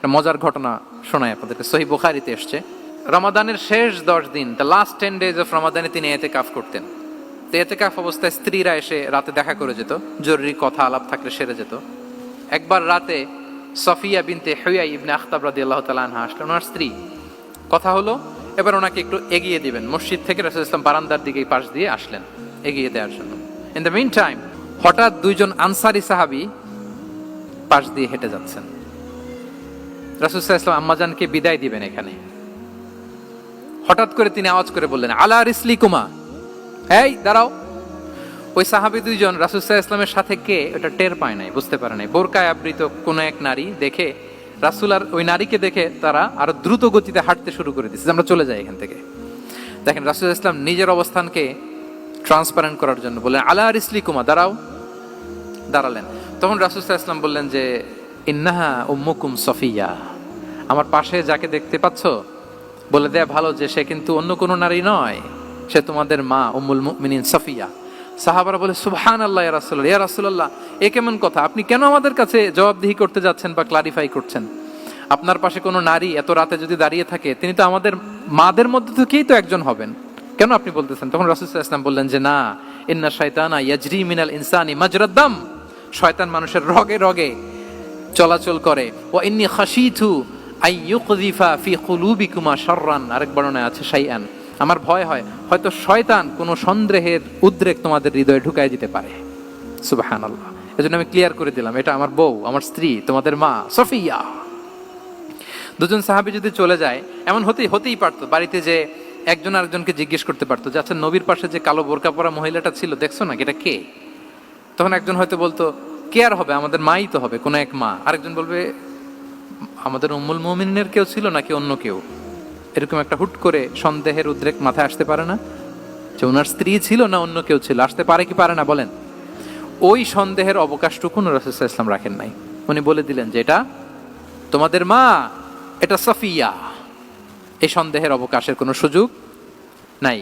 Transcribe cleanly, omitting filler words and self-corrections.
একটা মজার ঘটনা শোনায় আপনাদেরকে। সহিহ বুখারীতে এসেছে, রমাদানের শেষ 10 দিন, দ্য লাস্ট 10 days অফ রমাদানে তিনি ইতিকাফ করতেন। তো ইতিকাফ অবস্থায় স্ত্রীরা এসে রাতে দেখা করে যেত, জরুরি কথা আলাপ থাকলে সেরে যেত। একবার রাতে সফিয়া বিনতে হুয়াই ইবনে আখতাব রাদিয়াল্লাহু তাআলা আনহা আসলেন, ওনার স্ত্রী। কথা হলো এবার ওনাকে একটু এগিয়ে দিবেন, মসজিদ থেকে রাসূলুল্লাহ সাল্লাল্লাহু আলাইহি ওয়াসাল্লাম বারান্দার দিকে পাশ দিয়ে আসলেন এগিয়ে দেওয়ার জন্য। ইন দ্য মিন টাইম হঠাৎ দুইজন আনসারী সাহাবী পাশ দিয়ে হেঁটে যাচ্ছেন। রাসূলুল্লাহ সাল্লাল্লাহু আলাইহি ওয়াসাল্লাম আম্মাজানকে বিদায় দিবেন এখানে, হঠাৎ করে তিনি আওয়াজ করে বললেন, আলা রিসলিকুমা, এই দাঁড়াও। ওই সাহাবী দুইজন রাসূলুল্লাহ সাল্লাল্লাহু আলাইহি ওয়াসাল্লামের সাথে কে ওটা টের পায় নাই, বুঝতে পারে নাই। বোরকায় আবৃত কোন এক নারী দেখে রাসূল আর ওই নারীকে দেখে তারা আরো দ্রুত গতিতে হাঁটতে শুরু করে দিচ্ছে, আমরা চলে যাই এখান থেকে। দেখেন রাসূলুল্লাহ সাল্লাল্লাহু আলাইহি ওয়াসাল্লাম নিজের অবস্থানকে ট্রান্সপারেন্ট করার জন্য বললেন, আলা রিসলিকুমা, দাঁড়াও। দাঁড়ালেন। তখন রাসূল সাল্লাল্লাহু আলাইহি ওয়াসাল্লাম বললেন যে, ইন্নাহা উম্মুকুম সফিয়া, আমার পাশে যাকে দেখতে পাচ্ছ বলে দেয়া ভালো যে সে কিন্তু অন্য কোনো নারী নয়, সে তোমাদের মা উম্মুল মুমিনিন সফিয়া। সাহাবারা বলে, সুবহানাল্লাহ ইয়া রাসূলুল্লাহ, ইয়া রাসূলুল্লাহ, এ কেমন কথা? আপনি কেন আমাদের কাছে জবাবদিহি করতে যাচ্ছেন বা ক্লারিফাই করছেন? আপনার পাশে কোনো নারী এত রাতে যদি দাঁড়িয়ে থাকে, তিনি তো আমাদের মাদের মধ্যে থেকেই তো একজন হবেন, কেন আপনি বলতেছেন? তখন রাসূল সাল্লাল্লাহু আলাইহি ওয়াসাল্লাম বললেন যে, না, ইন্না শাইতানা ইয়াজরি মিনাল ইনসানি মাজরাদ দাম, শয়তান মানুষের রগে রগে চলাচল করে। ওয়া ইন্নী খাশিতু আই ইউকযিফা ফি কুলুবিকুমা শাররান, আরেক বর্ণনায় আছে শাইআন, আমার ভয় হয় হয়তো শয়তান কোনো সন্দেহের উদ্রেক তোমাদের হৃদয়ে ঢুকায় দিতে পারে। সুবহানাল্লাহ। এজন্য আমি ক্লিয়ার করে দিলাম, এটা আমার বউ, আমার স্ত্রী, তোমাদের মা সফিয়া। দুজন সাহাবী যদি চলে যায়, এমন হতেই পারতো বাড়িতে যে একজন আরেকজনকে জিজ্ঞেস করতে পারতো যে, আচ্ছা নবীর পাশে যে কালো বোরকা পরা মহিলাটা ছিল দেখছো না, এটা কে? তখন একজন হয়তো বলতো, কে আর হবে, আমাদের মাই তো হবে, কোনো এক মা। আরেকজন বলবে, আমাদের উম্মুল মুমিনিনের কেউ ছিল নাকি অন্য কেউ? এরকম একটা হুট করে সন্দেহের উদ্রেক মাথায় আসতে পারে না যে ওনার স্ত্রী ছিল না অন্য কেউ ছিল? আসতে পারে কি পারে না বলেন? ওই সন্দেহের অবকাশটুকু রাসূল সাল্লাল্লাহু আলাইহি ওয়াসাল্লাম রাখেন নাই। উনি বলে দিলেন যে এটা তোমাদের মা, এটা সফিয়া। এই সন্দেহের অবকাশের কোনো সুযোগ নাই।